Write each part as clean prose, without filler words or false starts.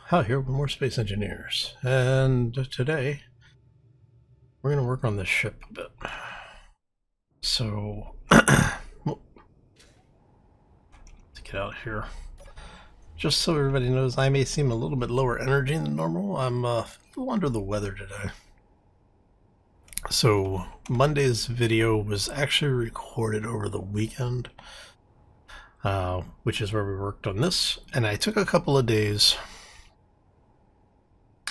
Hal here with more Space Engineers, and today we're going to work on this ship a bit. So, well, to get out of here, just so everybody knows, I may seem a little bit lower energy than normal. I'm a little under the weather today. So, Monday's video was actually recorded over the weekend, which is where we worked on this, and I took a couple of days.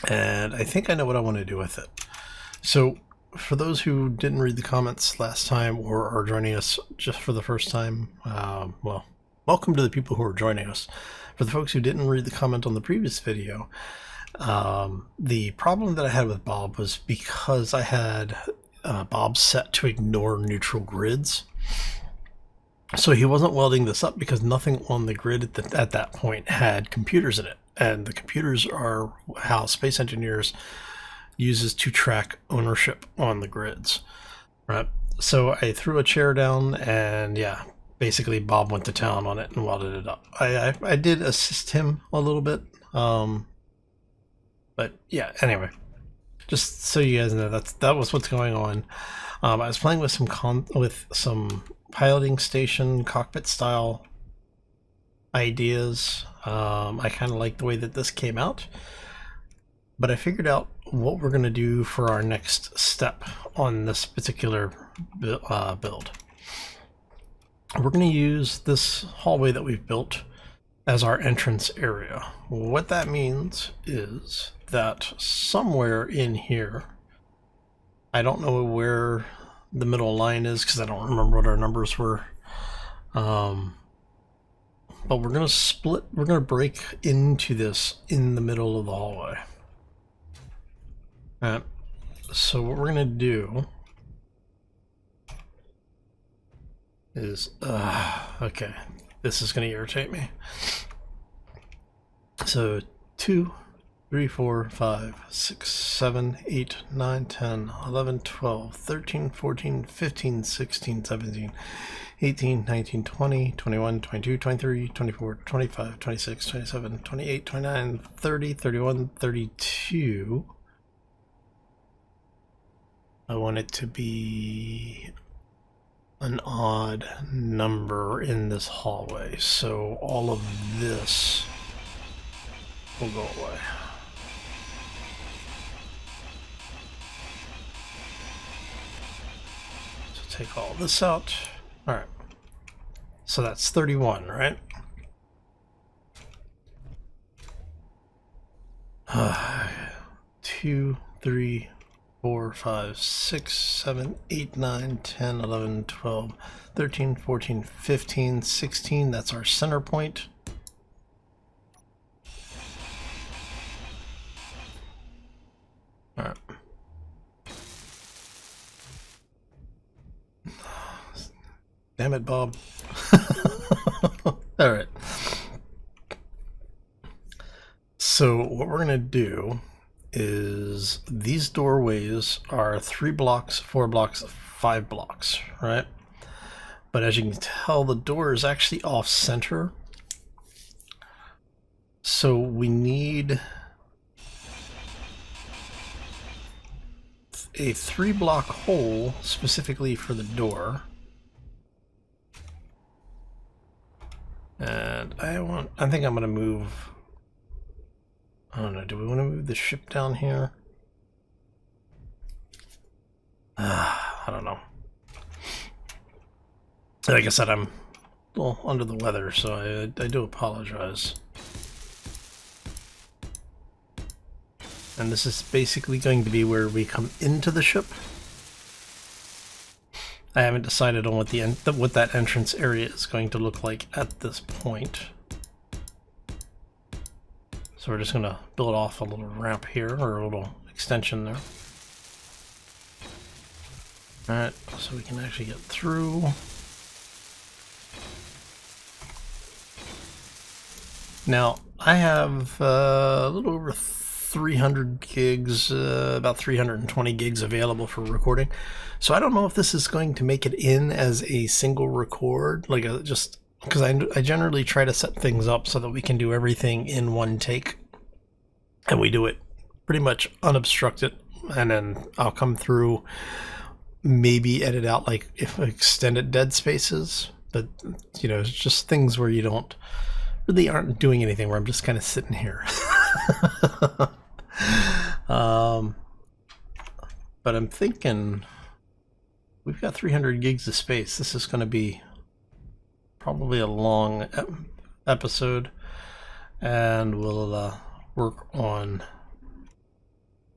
And I think I know what I want to do with it. So, for those who didn't read the comments last time or are joining us just for the first time, well, welcome to the people who are joining us. For the folks who didn't read the comment on the previous video, the problem that I had with Bob was because I had Bob set to ignore neutral grids. So he wasn't welding this up because nothing on the grid at that point had computers in it. And the computers are how Space Engineers uses to track ownership on the grids, right? So I threw a chair down, and yeah, basically Bob went to town on it and welded it up. I did assist him a little bit, but yeah. Anyway, just so you guys know, that was what's going on. I was playing with some piloting station cockpit style ideas. I kind of like the way that this came out, but I figured out what we're going to do for our next step on this particular build. We're going to use this hallway that we've built as our entrance area. What that means is that somewhere in here, I don't know where the middle line is because I don't remember what our numbers were, but we're going to break into this in the middle of the hallway. Alright, so what we're going to do is, okay, this is going to irritate me. So 2, 3, 4, 5, 6, 7, 8, 9, 10, 11, 12, 13, 14, 15, 16, 17, 18, 19, 20, 21, 22, 23, 24, 25, 26, 27, 28, 29, 30, 31, 32. I want it to be an odd number in this hallway, so all of this will go away. So take all this out. All right, so that's 31, right? 2, 3, 4, 5, 6, 7, 8, 9, 10, 11, 12, 13, 14, 15, 16. That's our center point. All right. Damn it, Bob. All right. So what we're going to do is these doorways are 3 blocks, 4 blocks, 5 blocks, right? But as you can tell, the door is actually off center. So we need a 3-block hole specifically for the door. And I think I'm going to move, I don't know, do we want to move the ship down here? I don't know. Like I said, I'm a little under the weather, so I do apologize. And this is basically going to be where we come into the ship. I haven't decided on what that entrance area is going to look like at this point. So we're just going to build off a little ramp here, or a little extension there. Alright, so we can actually get through. Now, I have a little over 300 gigs, about 320 gigs available for recording. So I don't know if this is going to make it in as a single record, like because I generally try to set things up so that we can do everything in one take. and we do it pretty much unobstructed, and then I'll come through, maybe edit out like if extended dead spaces, but you know, it's just things where you don't really aren't doing anything, where I'm just kind of sitting here. But I'm thinking we've got 300 gigs of space. This is going to be probably a long episode, and we'll work on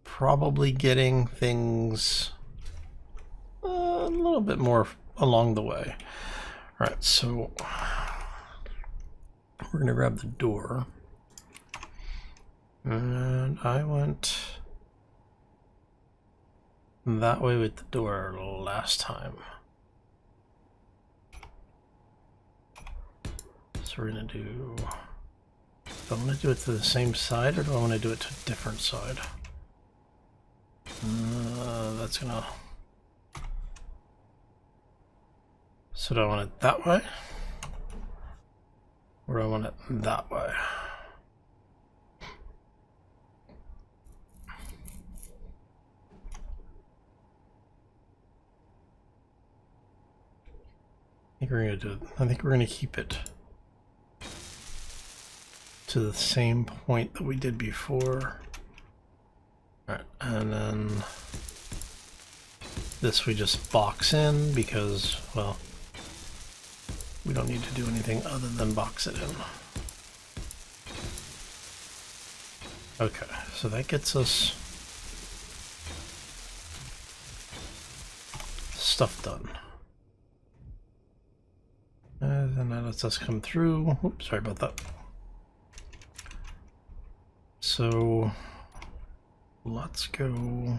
probably getting things a little bit more along the way. All right, so we're going to grab the door, and I went that way with the door last time. So we're going to do, do I want to do it to the same side, or do I want to do it to a different side? That's going to, so do I want it that way, or do I want it that way? I think we're going to do it. I think we're going to keep it to the same point that we did before. All right, and then this we just box in because, well, we don't need to do anything other than box it in. Okay, so that gets us stuff done. And then that lets us come through. Oops, sorry about that. So let's go.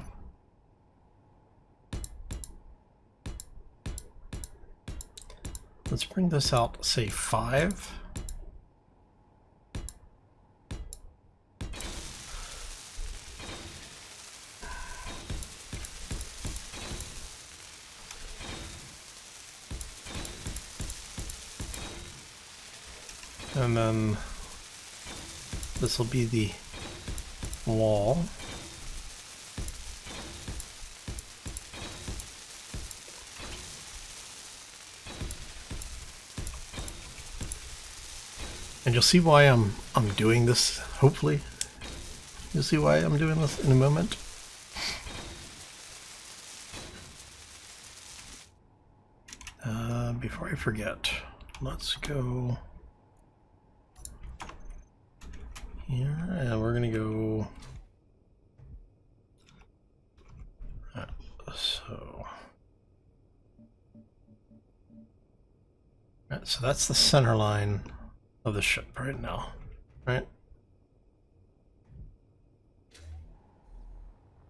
Let's bring this out, say 5. And then this will be the wall. And you'll see why I'm doing this, hopefully. You'll see why I'm doing this in a moment. Before I forget, let's go here, and we're gonna go, so that's the center line of the ship right now, right?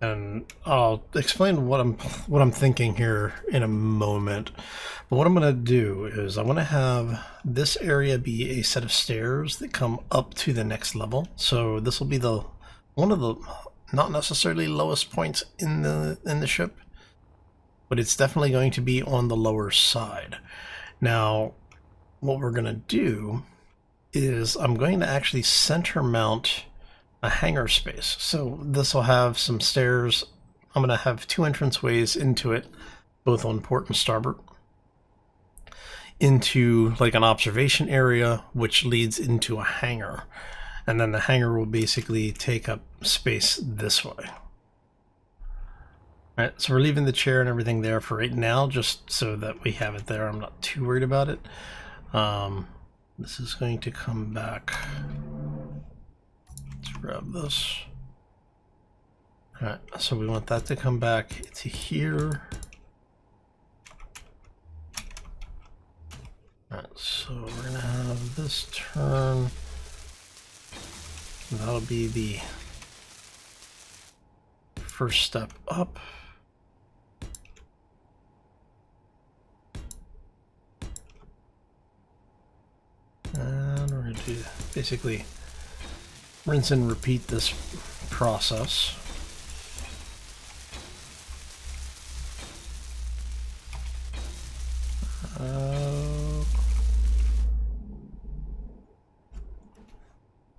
And I'll explain what I'm thinking here in a moment. But what I'm going to do is I want to have this area be a set of stairs that come up to the next level. So this will be the one of the not necessarily lowest points in the ship, but it's definitely going to be on the lower side. Now, what we're going to do is I'm going to actually center mount a hangar space. So this will have some stairs. I'm going to have 2 entranceways into it, both on port and starboard, into like an observation area, which leads into a hangar. And then the hangar will basically take up space this way. All right, so we're leaving the chair and everything there for right now, just so that we have it there. I'm not too worried about it. This is going to come back. Let's grab this. All right, so we want that to come back to here. All right, so we're gonna have this turn. That'll be the first step up. And we're going to basically rinse and repeat this process.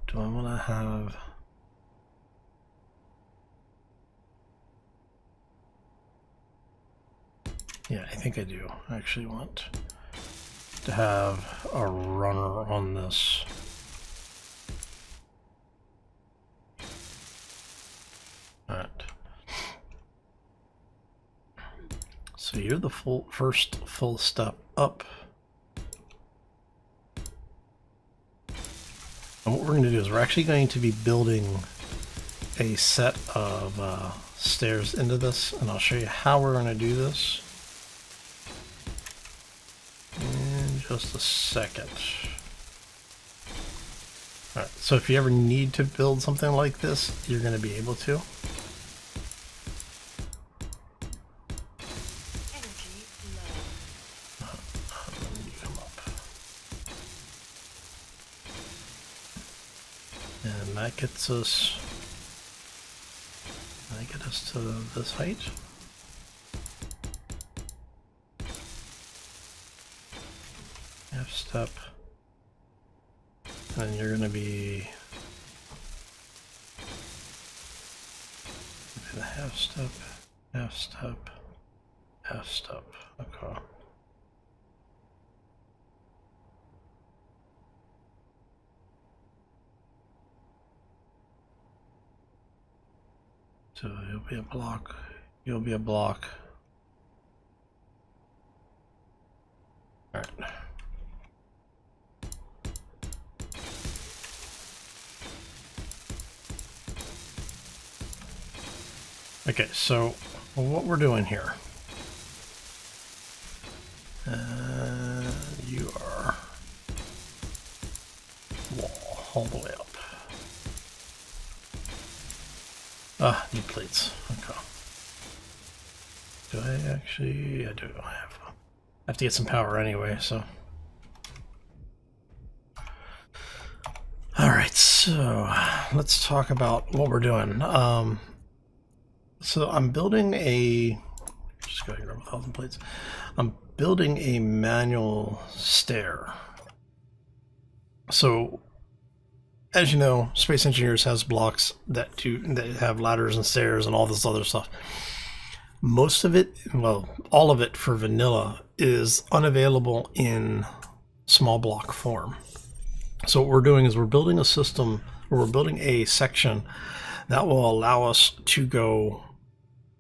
Do I want to have... Yeah, I think I do. I actually want to have a runner on this. Alright. So you're the first full step up. And what we're going to do is we're actually going to be building a set of stairs into this, and I'll show you how we're going to do this in just a second. Alright, so if you ever need to build something like this, you're going to be able to. And that gets us, to this height. Half step. And you're going to be the half step, half step, half step. Okay. So you'll be a block, you'll be a block. All right. Okay, so what we're doing here, you are wall all the way up. Ah, need plates. Okay. Do I actually? I do. I have to get some power anyway, so. All right, so let's talk about what we're doing. So I'm building a. Just go here with 1,000 plates. I'm building a manual stair. So, as you know, Space Engineers has blocks that have ladders and stairs and all this other stuff. Most of it, well, all of it for vanilla is unavailable in small block form. So what we're doing is we're building a system, or we're building a section that will allow us to go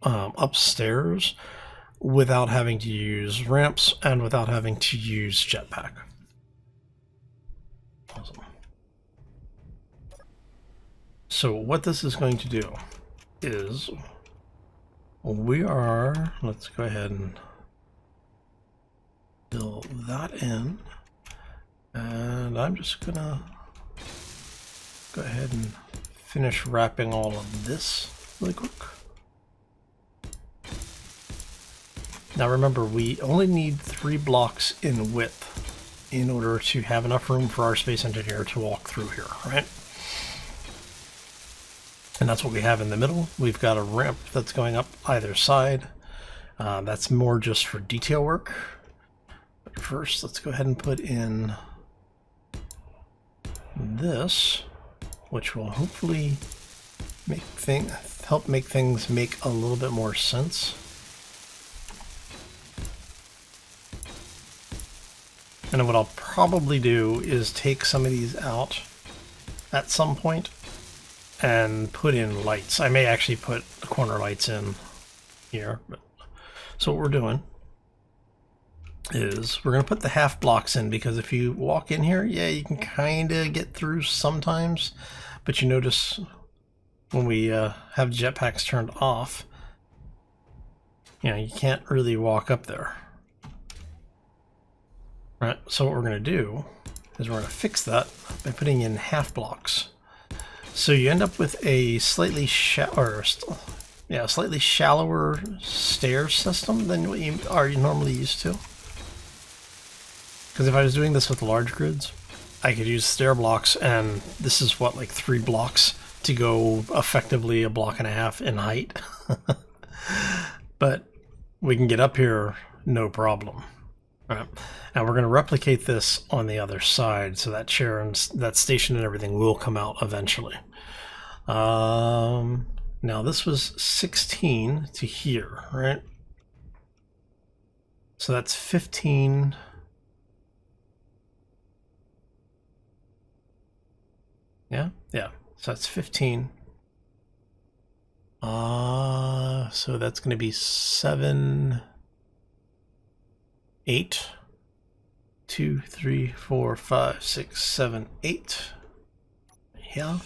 upstairs without having to use ramps and without having to use jetpack. Awesome. So what this is going to do is let's go ahead and build that in, and I'm just gonna go ahead and finish wrapping all of this really quick. Now remember, we only need 3 blocks in width in order to have enough room for our Space Engineer to walk through here, right? And that's what we have in the middle. We've got a ramp that's going up either side. That's more just for detail work. But first, let's go ahead and put in this, which will hopefully help make things make a little bit more sense. And then what I'll probably do is take some of these out at some point and put in lights. I may actually put the corner lights in here. So what we're doing is we're going to put the half blocks in, because if you walk in here, yeah, you can kind of get through sometimes, but you notice when we have jetpacks turned off, you know, you can't really walk up there. Right, so what we're going to do is we're going to fix that by putting in half blocks. So you end up with a slightly shallower stair system than what you are normally used to. Because if I was doing this with large grids, I could use stair blocks, and this is what, like 3 blocks to go effectively 1.5 blocks in height. But we can get up here no problem. All right. Now we're going to replicate this on the other side, so that chair and that station and everything will come out eventually. Now this was 16 to here, right? So that's 15. Yeah, so that's 15. So that's going to be 7, 8, 2, 3, 4, 5, 6, 7, 8. Yeah.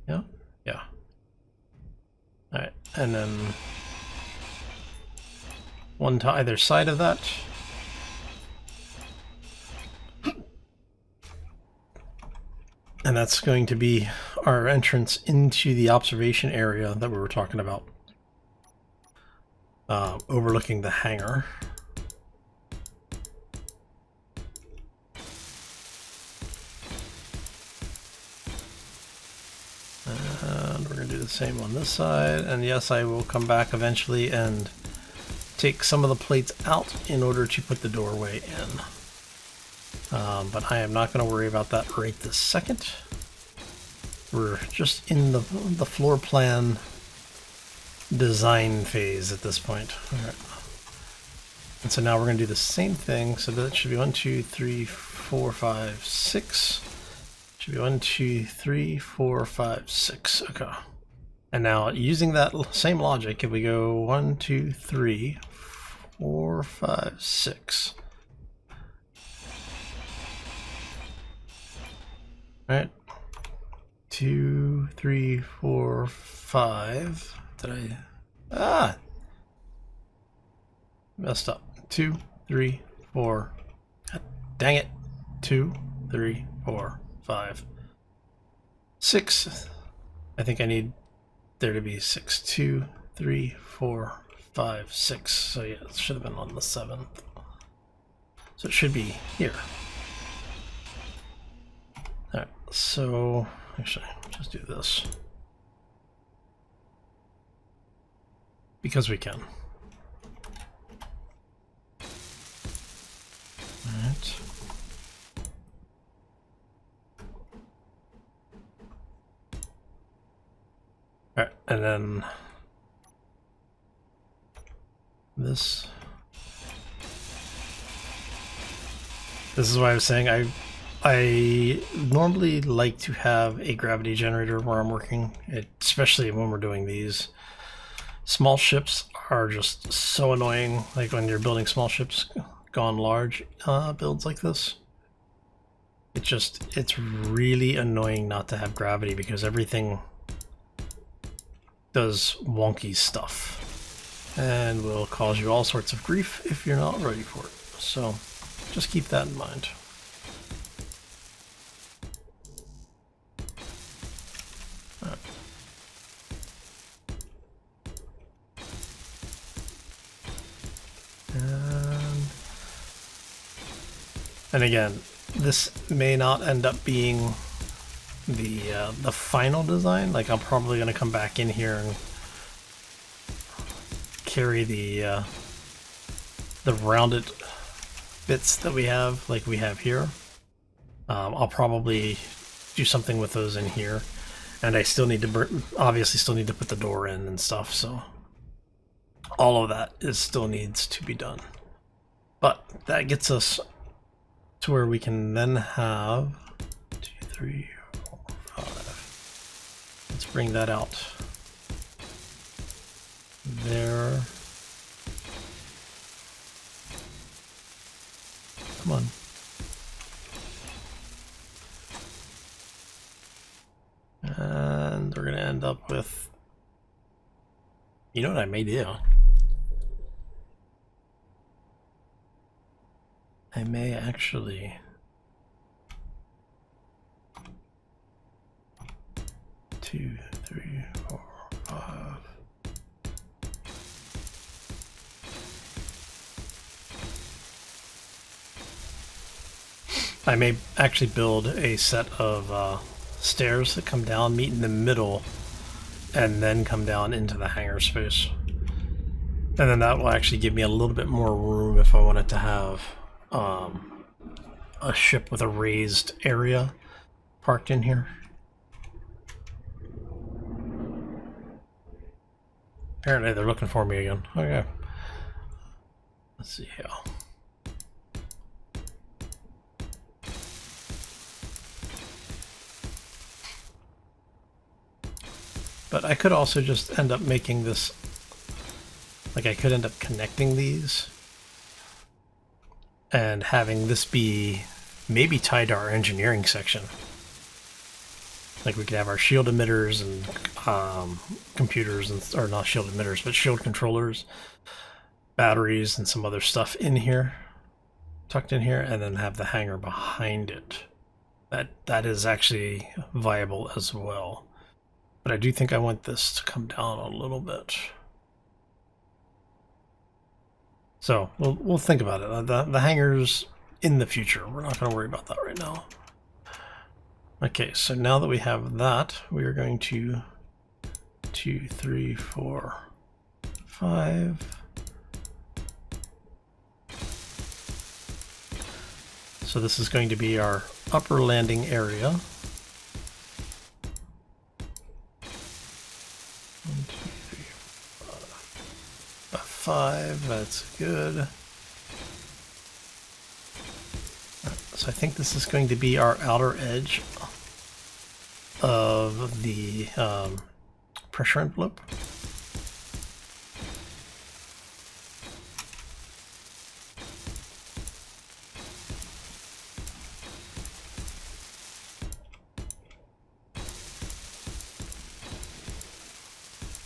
Yeah. All right, and then one to either side of that. And that's going to be our entrance into the observation area that we were talking about, overlooking the hangar. And we're going to do the same on this side. And yes, I will come back eventually and take some of the plates out in order to put the doorway in. But I am not going to worry about that right this second. We're just in the floor plan design phase at this point. All right. And so now we're going to do the same thing. So that should be 1, 2, 3, 4, 5, 6. Should be 1, 2, 3, 4, 5, 6. Okay. And now using that same logic, if we go 1, 2, 3, 4, 5, 6. All right. 2, 3, 4, 5. Did I? Messed up. 2, 3, 4. God, dang it. 2, 3, 4, 5, 6. I think I need there to be 6. 2, 3, 4, 5, 6. So yeah, it should have been on the 7th. So it should be here. All right. So actually, just do this because we can. All right. All right, and then this. This is why I was saying I normally like to have a gravity generator where I'm working, especially when we're doing these. Small ships are just so annoying, like when you're building small ships gone large builds like this. It's really annoying not to have gravity because everything does wonky stuff and will cause you all sorts of grief if you're not ready for it. So just keep that in mind. And again, this may not end up being the final design. Like I'm probably going to come back in here and carry the rounded bits that we have, like we have here. I'll probably do something with those in here, and I still need to obviously still need to put the door in and stuff. So all of that still needs to be done. But that gets us to where we can then have 2, 3, 4, 5. Let's bring that out there. Come on. And we're going to end up with, you know what I may do? I may actually two, 3, 4, 5. I may actually build a set of stairs that come down, meet in the middle, and then come down into the hangar space. And then that will actually give me a little bit more room if I wanted to have a ship with a raised area parked in here. Apparently they're looking for me again. Okay. Let's see here. But I could also just end up making this, like I could end up connecting these and having this be maybe tied to our engineering section. Like we could have our shield emitters and computers, and, or not shield emitters, but shield controllers, batteries, and some other stuff in here, tucked in here, and then have the hangar behind it. That is actually viable as well. But I do think I want this to come down a little bit. So we'll think about it. The hangars in the future. We're not going to worry about that right now. Okay, so now that we have that, we are going to 2, 3, 4, 5. So this is going to be our upper landing area. 1, 2, 3, 4, 5. That's good. So I think this is going to be our outer edge of the pressure envelope.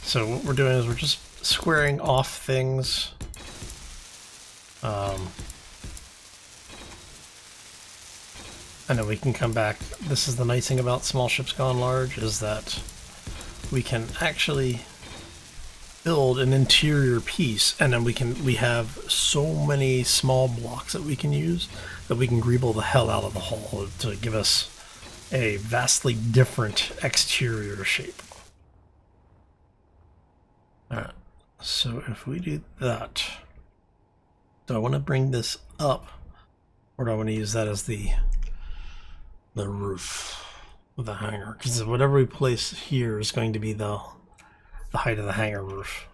So what we're doing is we're just squaring off things. And then we can come back. This is the nice thing about small ships gone large, is that we can actually build an interior piece, and then we have so many small blocks that we can use that we can greeble the hell out of the hull to give us a vastly different exterior shape. Alright, so if we do that, do I want to bring this up, or do I want to use that as the roof of the hangar? Because whatever we place here is going to be the height of the hangar roof.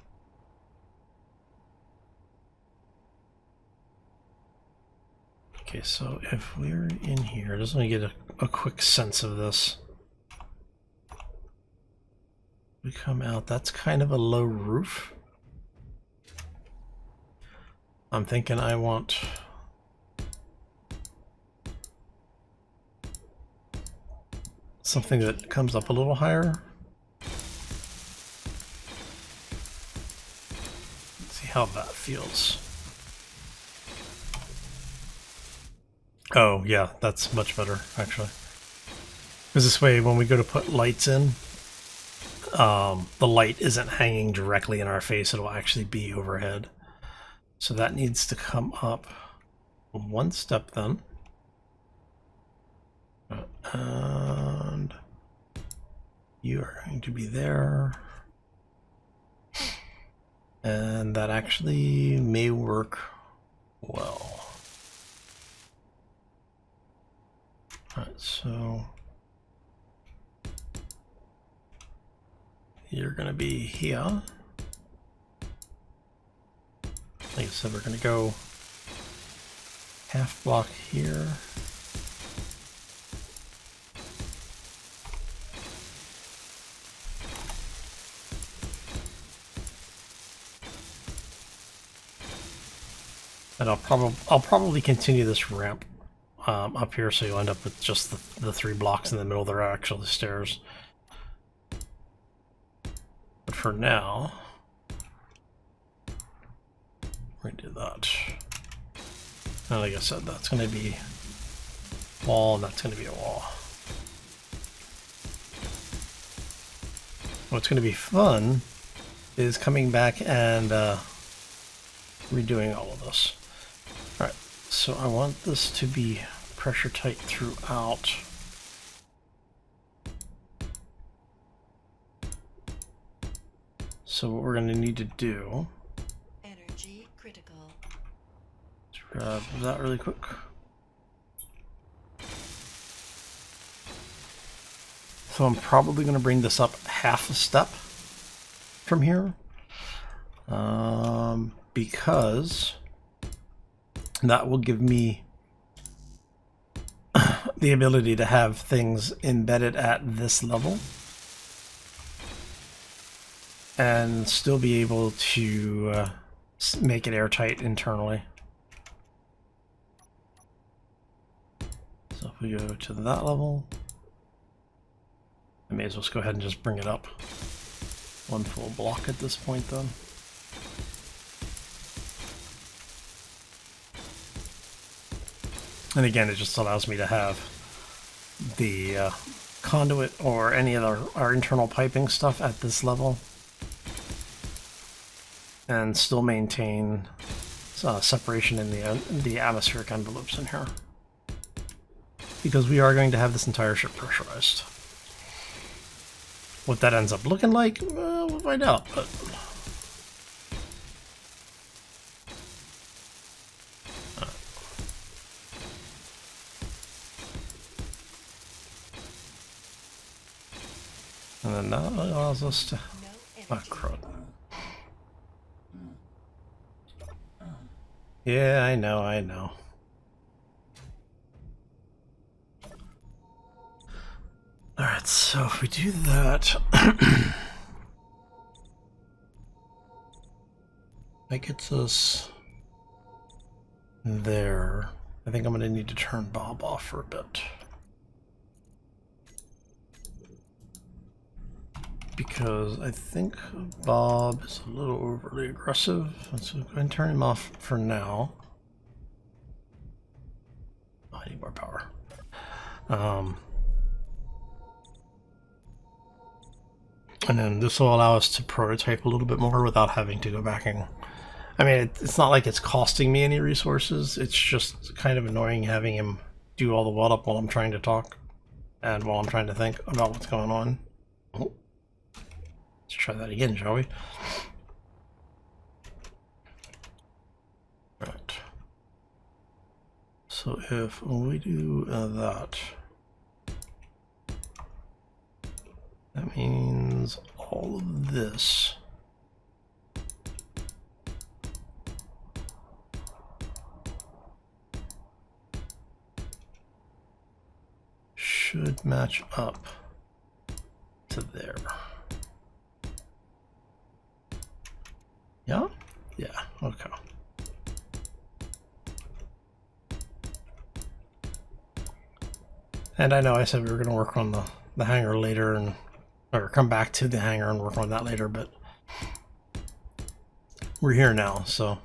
Okay, so if we're in here, just let me get a quick sense of this. We come out, that's kind of a low roof. I'm thinking I want something that comes up a little higher. Let's see how that feels. Oh yeah, that's much better actually. Because this way when we go to put lights in, the light isn't hanging directly in our face, it'll actually be overhead. So that needs to come up one step then. And you are going to be there. And that actually may work well. Alright, so you're going to be here. Like I said, we're going to go half block here. And I'll probably continue this ramp up here, so you'll end up with just the 3 blocks in the middle that are actually stairs. But for now, we're gonna do that. And like I said, that's gonna be wall, and that's gonna be a wall. What's gonna be fun is coming back and redoing all of this. Alright, so I want this to be pressure tight throughout. So what we're going to need to do, energy critical. Let's grab that really quick. So I'm probably going to bring this up half a step from here. because that will give me the ability to have things embedded at this level and still be able to make it airtight internally. So if we go to that level, I may as well just go ahead and just bring it up one full block at this point then. And again, it just allows me to have the conduit or any of our internal piping stuff at this level and still maintain separation in the atmospheric envelopes in here. Because we are going to have this entire ship pressurized. What that ends up looking like, we'll find out. But and then that allows us to... Oh, crud. Yeah, I know. Alright, so if we do that... that gets us there. I think I'm going to need to turn Bob off for a bit. Because I think Bob is a little overly aggressive. So go ahead and turn him off for now. Oh, I need more power. And then this will allow us to prototype a little bit more without having to go back and... I mean, it's not like it's costing me any resources. It's just kind of annoying having him do all the weld up while I'm trying to talk. And while I'm trying to think about what's going on. Oh. Let's try that again, shall we? Right. So if we do that means all of this should match up to there. Yeah? Yeah, okay. And I know I said we were going to work on the hangar later, and or come back to the hangar and work on that later, but we're here now, so.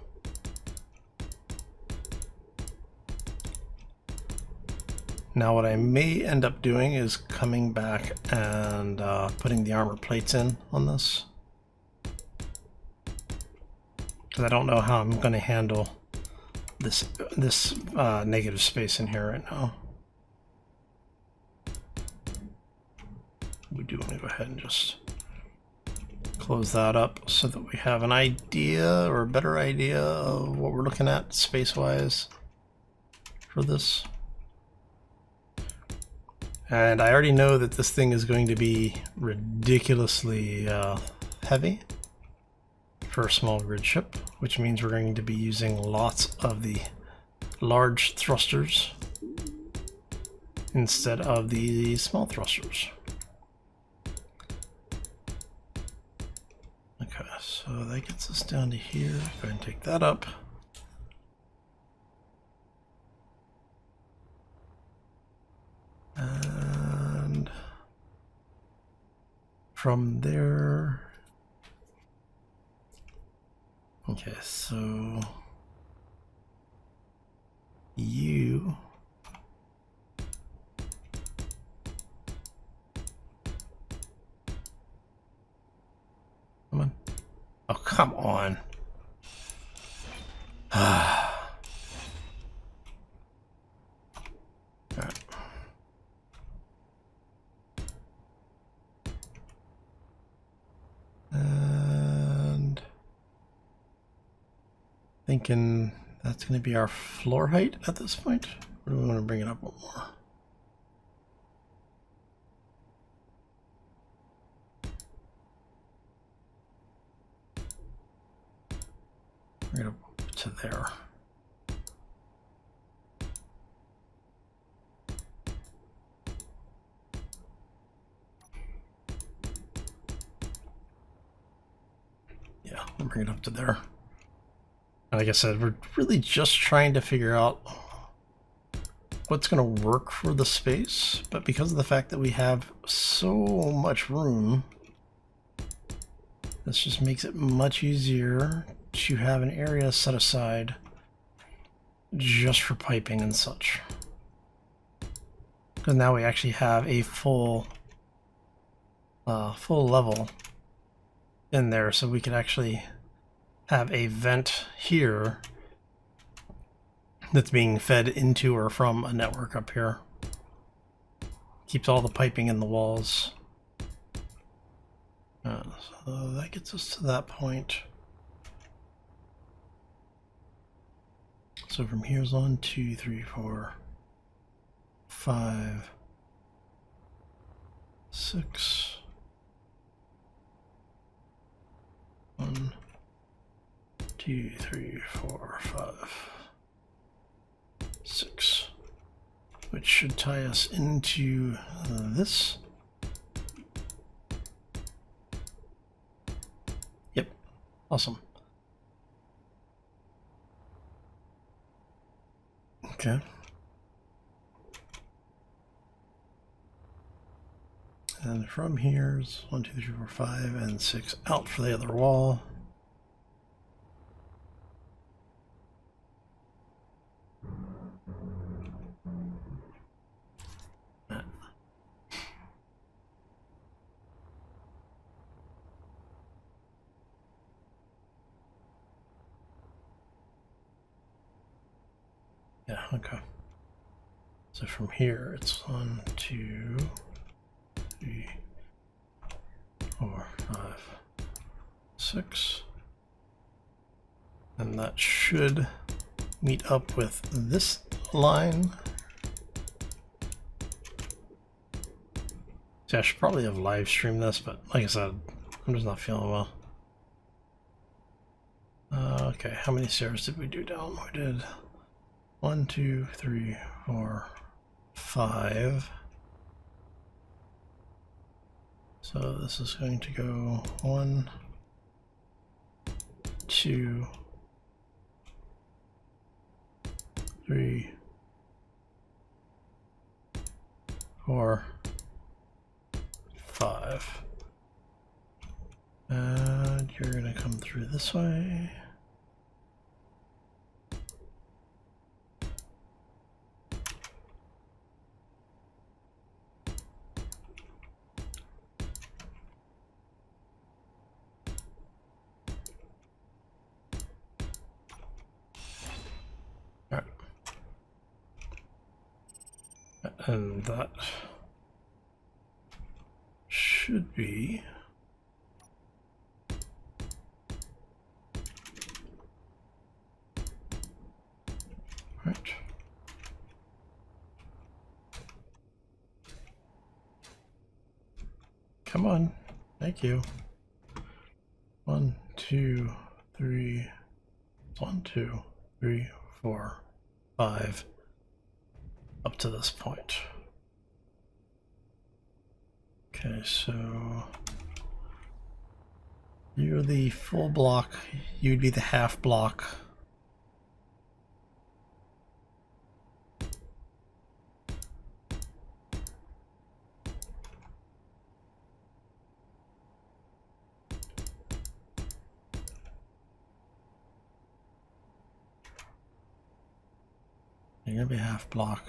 Now what I may end up doing is coming back and putting the armor plates in on this. Because I don't know how I'm going to handle this negative space in here right now. We do want to go ahead and just close that up so that we have an idea or a better idea of what we're looking at space-wise for this. And I already know that this thing is going to be ridiculously heavy for a small grid ship, which means we're going to be using lots of the large thrusters instead of the small thrusters. Okay, so that gets us down to here. Go ahead and take that up. And from there, okay, so you come on. Oh, come on. All right. And thinking that's going to be our floor height at this point. Or do we want to bring it up one more? Right up to there. Yeah, I'll bring it up to there. And like I said, we're really just trying to figure out what's going to work for the space, but because of the fact that we have so much room, this just makes it much easier to have an area set aside just for piping and such. Because now we actually have a full level in there, so we could actually have a vent here that's being fed into or from a network up here. Keeps all the piping in the walls. So that gets us to that point. So from here's 1, 2, 3, 4, 5, 6. 1, 2, 3, 4, 5, 6. Which should tie us into this. Yep, awesome. Okay. And from here's 1, 2, 3, 4, 5, and 6 out for the other wall. Yeah, okay. So from here it's 1, 2, 3, 4, 5, 6. And that should meet up with this line. See, I should probably have live streamed this, but like I said, I'm just not feeling well. Okay, how many stairs did we do down? We did 1, 2, 3, 4, 5. So this is going to go 1, 2, 3, 4, 5. And you're going to come through this way. All right. And that should be right. Come on. Thank you. 1, 2, 3. 1, 2, 3, 4, 5. Up to this point. Okay, so you're the full block, you'd be the half block. You're gonna be half block.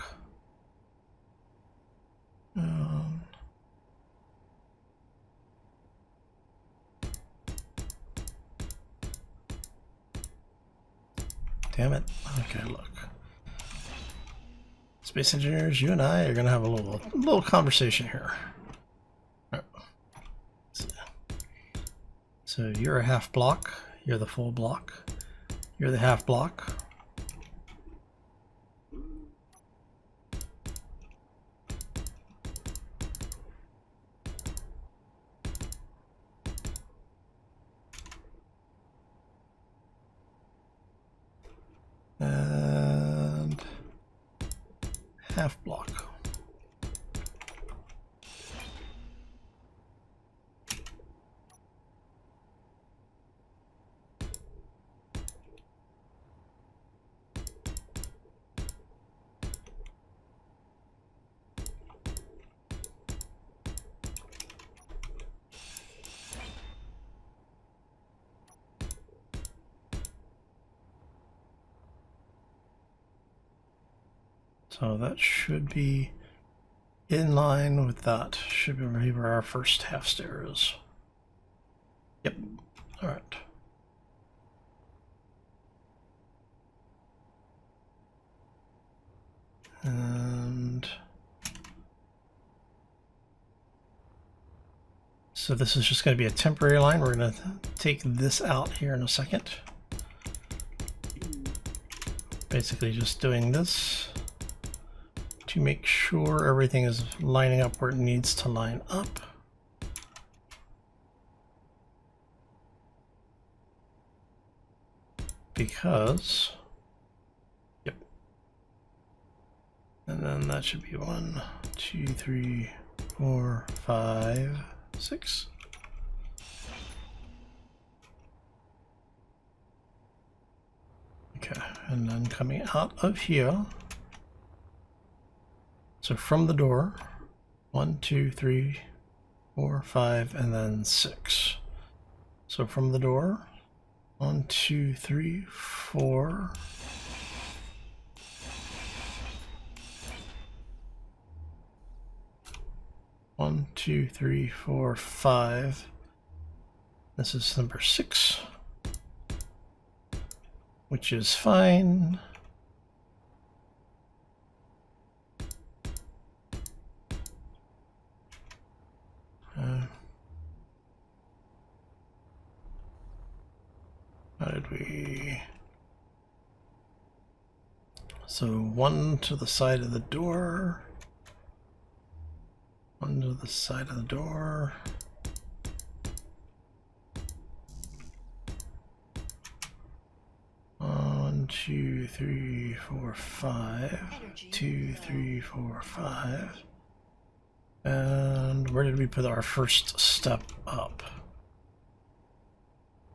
Damn it. Okay, look. Space engineers, you and I are gonna have a little conversation here. So you're a half block, you're the full block, you're the half block. half block. So that should be in line with that. Should be where our first half stair is. Yep. All right. And so this is just going to be a temporary line. We're going to take this out here in a second. Basically just doing this to make sure everything is lining up where it needs to line up. Because, yep. And then that should be 1, 2, 3, 4, 5, 6. Okay, and then coming out of here. So from the door, 1, 2, 3, 4, 5, and then 6. So from the door, 1, 2, 3, 4. One, 2, 3, 4, 5. This is number 6, which is fine. How did we? So 1 to the side of the door. 1 to the side of the door. One, 2, 3, 4, 5. 2, 3, 4, 5. And where did we put our first step up?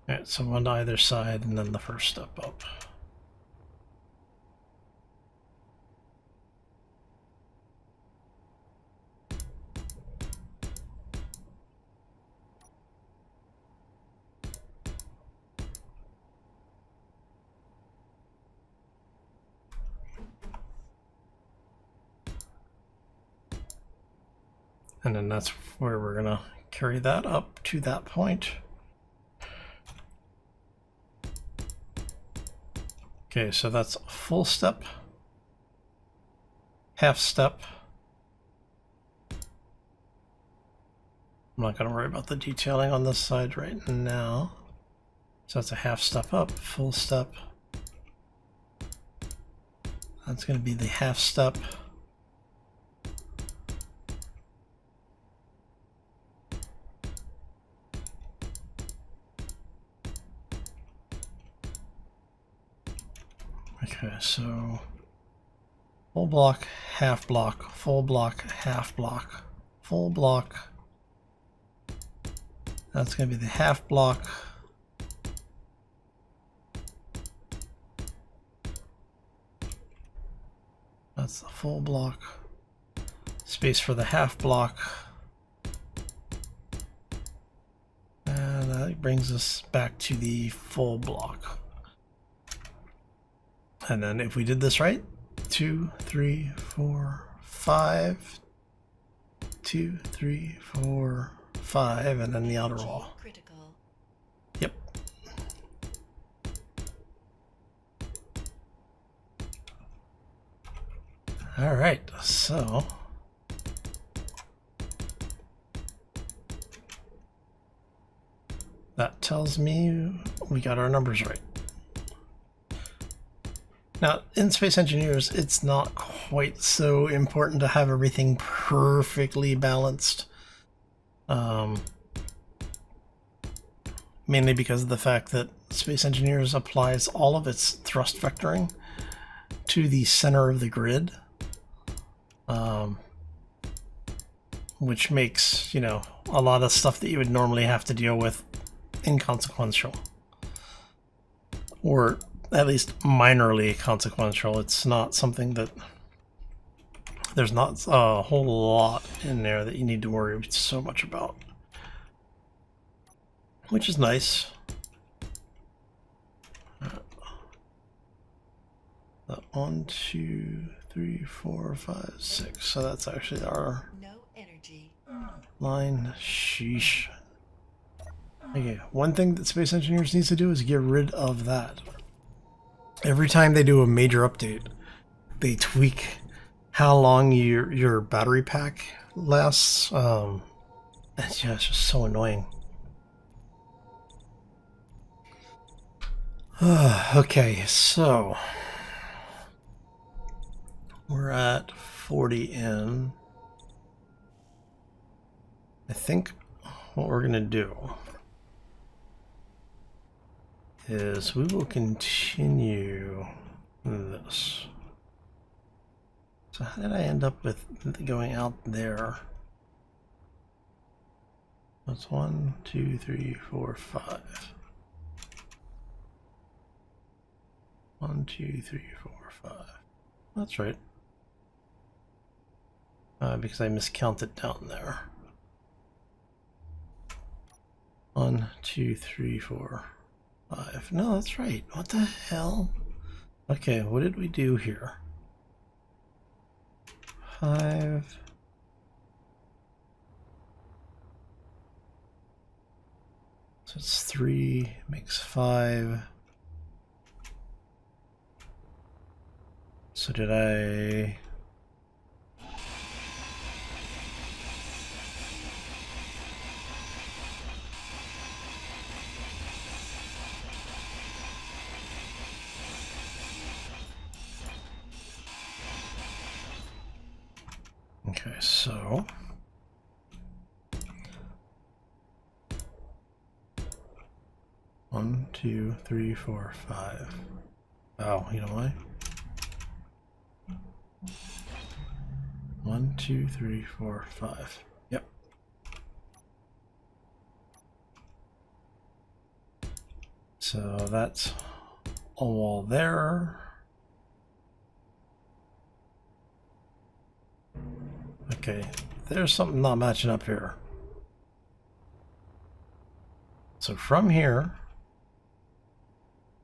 Alright, so 1 to either side and then the first step up. And then that's where we're gonna carry that up to that point. Okay, so that's full step, half step. I'm not gonna worry about the detailing on this side right now. So that's a half step up, full step. That's gonna be the half step. Okay, so full block, half block, full block, half block, full block. That's going to be the half block. That's the full block. Space for the half block. And that brings us back to the full block. And then if we did this right, 2, 3, 4, 5, 2, 3, 4, 5, and then the outer wall. Critical. Yep. All right, so that tells me we got our numbers right. Now, in Space Engineers, it's not quite so important to have everything perfectly balanced. Mainly because of the fact that Space Engineers applies all of its thrust vectoring to the center of the grid. which makes, you know, a lot of stuff that you would normally have to deal with inconsequential, or at least minorly consequential. It's not something that there's not a whole lot in there that you need to worry so much about, which is nice. 1, 2, 3, 4, 5, 6. So that's actually our No energy. line. Sheesh. Okay, one thing that Space Engineers needs to do is get rid of that. Every time they do a major update, they tweak how long your battery pack lasts. It's just so annoying. Okay, so we're at 40 in. I think what we're gonna do is we will continue this. So how did I end up with going out there? That's 1, 2, 3, 4, 5. 1, 2, 3, 4, 5. That's right. Because I miscounted down there. 1, 2, 3, 4, 5. No, that's right. What the hell? Okay, what did we do here? 5. So it's 3 makes 5. So did I... Okay, so... One, 2, 3, 4, 5. Oh, you know why? 1, 2, 3, 4, 5. Yep. So that's a wall there. Okay, there's something not matching up here. So from here,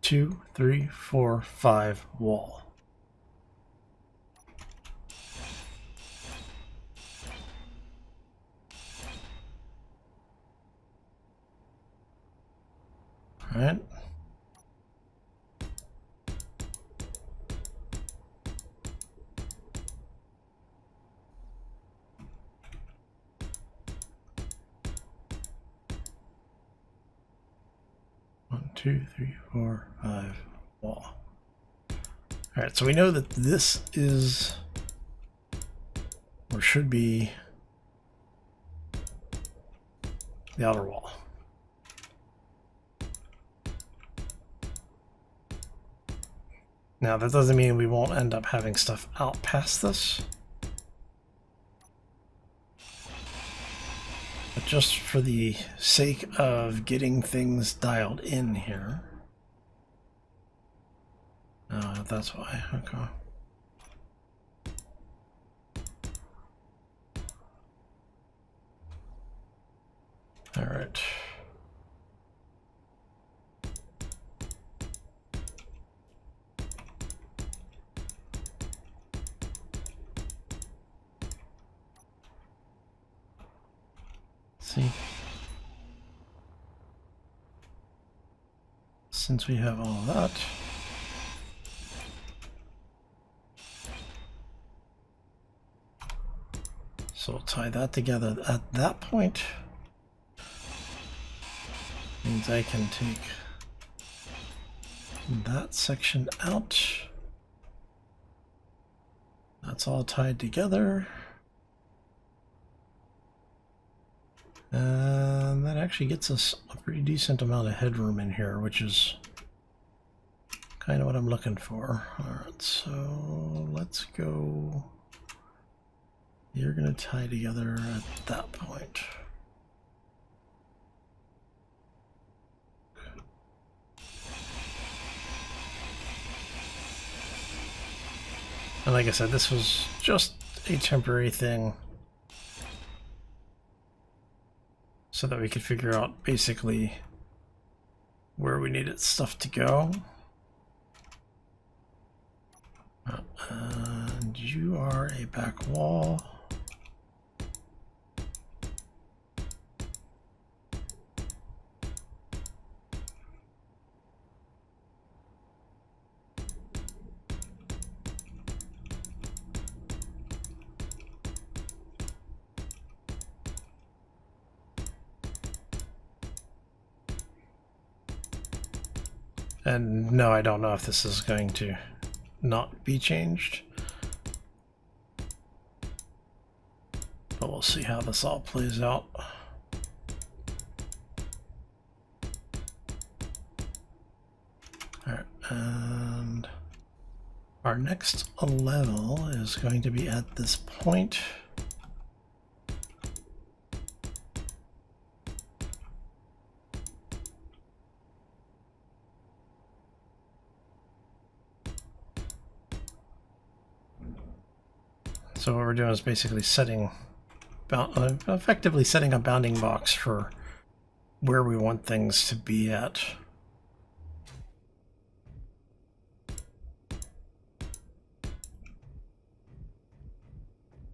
2, 3, 4, 5 wall. All right. One, 2, 3, 4, 5 wall. All right, so we know that this is, or should be, the outer wall. Now, that doesn't mean we won't end up having stuff out past this. But just for the sake of getting things dialed in here. Oh, that's why. Okay. All right. See, since we have all that, so we'll tie that together at that point. Means I can take that section out. That's all tied together. And that actually gets us a pretty decent amount of headroom in here, which is kind of what I'm looking for. All right, so let's go You're going to tie together at that point. And like I said, this was just a temporary thing so that we could figure out basically where we needed stuff to go. And you are a back wall. And no, I don't know if this is going to not be changed. But we'll see how this all plays out. Alright, and our next level is going to be at this point. So what we're doing is basically effectively setting a bounding box for where we want things to be at.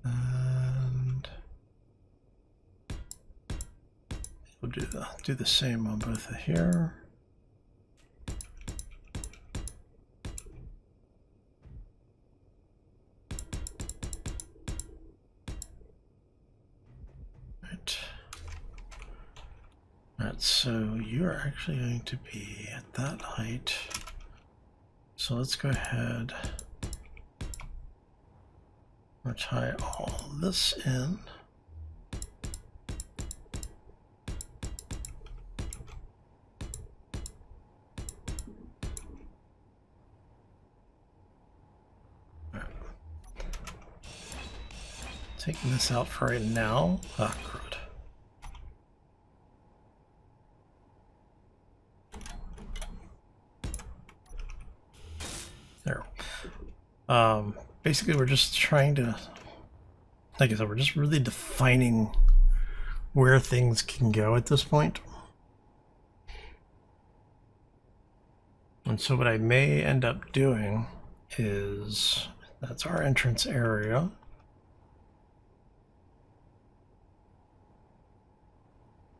And we'll do the same on both of here. So you're actually going to be at that height. So let's go ahead and tie all this in. Right. Taking this out for right now. Ah, crud. There. Basically, we're just trying to, like I said, we're just really defining where things can go at this point. And so what I may end up doing is, that's our entrance area.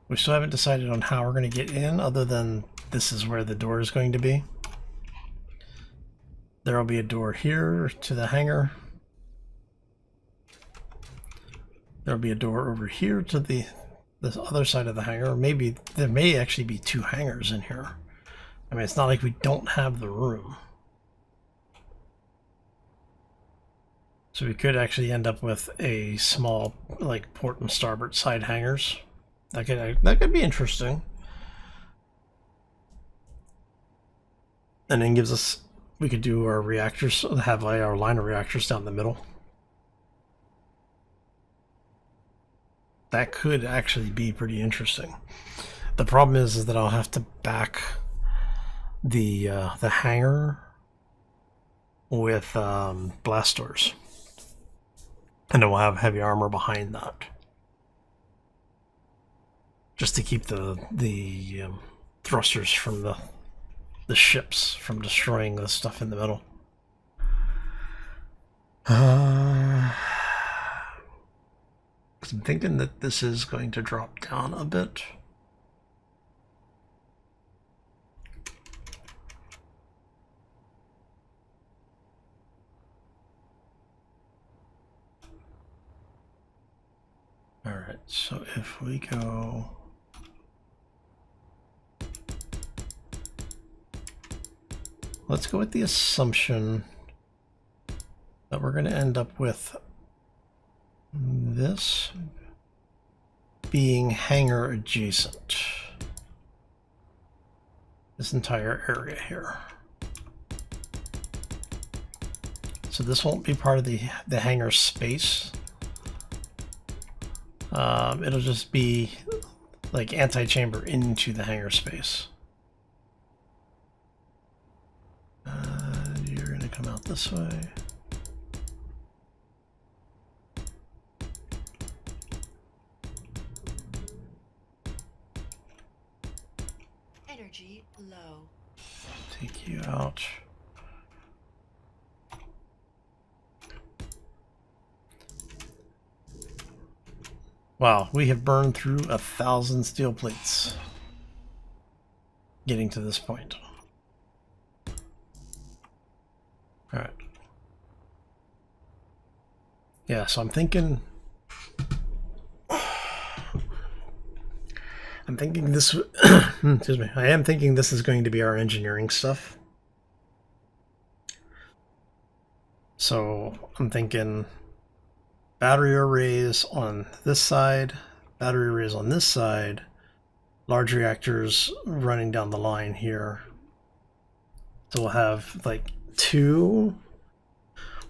We still haven't decided on how we're going to get in, other than this is where the door is going to be. There will be a door here to the hangar. There'll be a door over here to this other side of the hangar. Maybe there may actually be two hangars in here. I mean, it's not like we don't have the room. So we could actually end up with a small, like, port and starboard side hangars. That could be interesting. And then gives us, we could do our reactors, have our line of reactors down the middle. That could actually be pretty interesting. The problem is that I'll have to back the hangar with blast doors, and then we'll have heavy armor behind that, just to keep the thrusters from the ships from destroying the stuff in the middle. I'm thinking that this is going to drop down a bit. All right, so if we go, let's go with the assumption that we're going to end up with this being hangar adjacent. This entire area here. So this won't be part of the hangar space. It'll just be like anti-chamber into the hangar space. You're going to come out this way. Energy low. Take you out. Wow, we have burned through 1,000 steel plates getting to this point. Alright. Yeah, so I'm thinking this excuse me. I am thinking this is going to be our engineering stuff. So I'm thinking battery arrays on this side, battery arrays on this side, large reactors running down the line here. So we'll have like 2,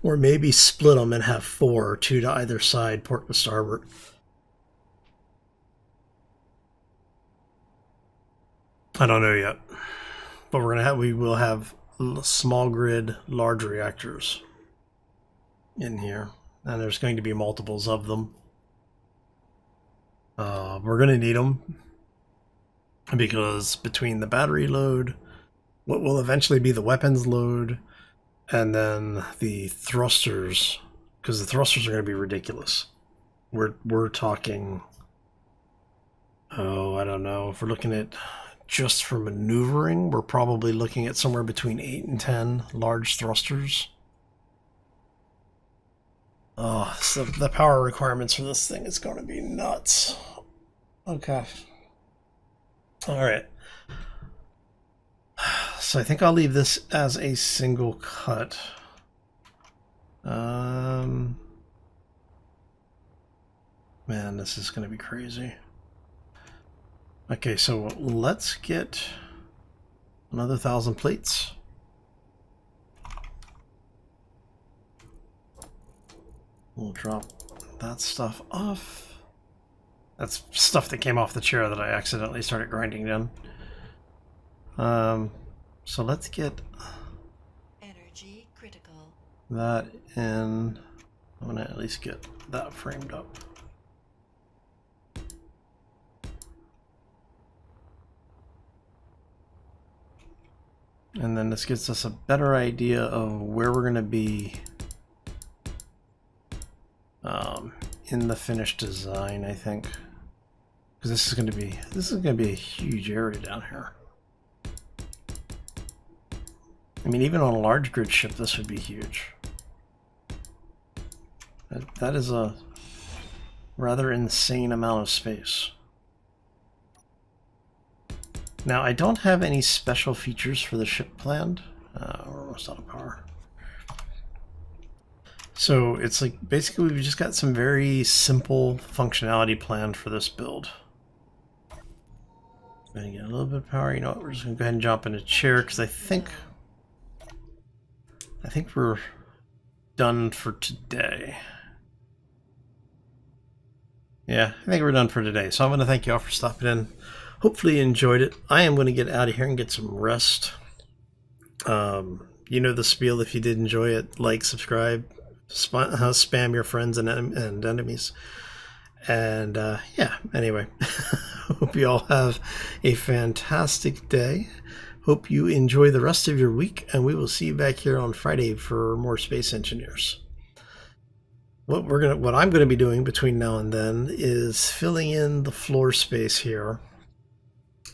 or maybe split them and have 4, 2 to either side, port to starboard. I don't know yet, but we will have small grid, large reactors in here, and there's going to be multiples of them. We're going to need them because between the battery load, what will eventually be the weapons load, and then the thrusters, because the thrusters are going to be ridiculous. We're talking, I don't know, if we're looking at just for maneuvering, we're probably looking at somewhere between 8 and 10 large thrusters. Oh, so the power requirements for this thing is going to be nuts. Okay. All right. So I think I'll leave this as a single cut. Man, this is going to be crazy. Okay, so let's get another 1,000 plates. We'll drop that stuff off. That's stuff that came off the chair that I accidentally started grinding down. So let's get Energy critical. that in. I'm gonna at least get that framed up. And then this gets us a better idea of where we're going to be in the finished design, I think, because this is going to be a huge area down here. I mean, even on a large grid ship, this would be huge. That is a rather insane amount of space. Now, I don't have any special features for the ship planned. We're almost out of power. So it's like basically we've just got some very simple functionality planned for this build. I'm gonna get a little bit of power. You know what? We're just gonna go ahead and jump in a chair because I think we're done for today. Yeah, I think we're done for today. So I'm gonna thank you all for stopping in. Hopefully you enjoyed it. I am going to get out of here and get some rest. You know the spiel. If you did enjoy it, like, subscribe, spam your friends and enemies. And yeah, anyway, hope you all have a fantastic day. Hope you enjoy the rest of your week, and we will see you back here on Friday for more Space Engineers. What I'm going to be doing between now and then is filling in the floor space here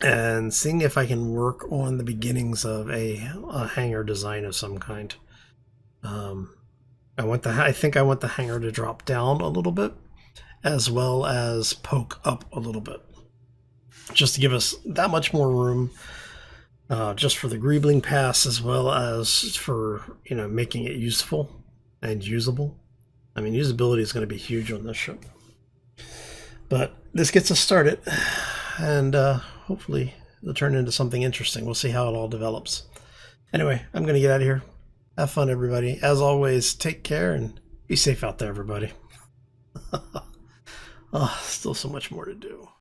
and seeing if I can work on the beginnings of a hangar design of some kind. I think I want the hangar to drop down a little bit, as well as poke up a little bit, just to give us that much more room, just for the greebling pass, as well as for making it useful and usable. I mean, usability is going to be huge on this ship, but this gets us started, and hopefully it'll turn into something interesting. We'll see how it all develops. Anyway, I'm going to get out of here. Have fun, everybody. As always, take care and be safe out there, everybody. Oh, still so much more to do.